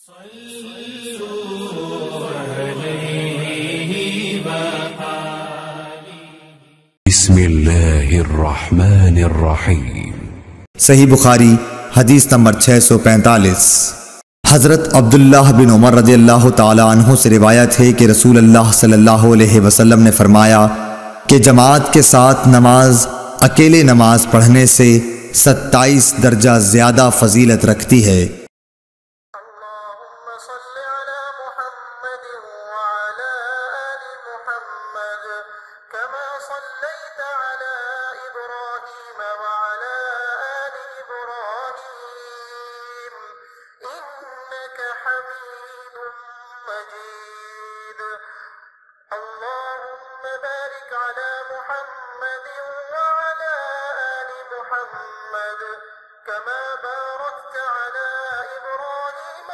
बिस्मिल्लाहिर्रहमानिर्रहीम। सही बुखारी हदीस नंबर 645। हज़रत अब्दुल्लाह बिन उमर रज़ियल्लाहु ताला अन्हु से रिवायत है कि रसूल अल्लाह सल्लल्लाहु अलैहि वसल्लम ने फरमाया कि जमात के साथ नमाज अकेले नमाज पढ़ने से 27 दर्जा ज़्यादा फजीलत रखती है। كما باركت على إبراهيم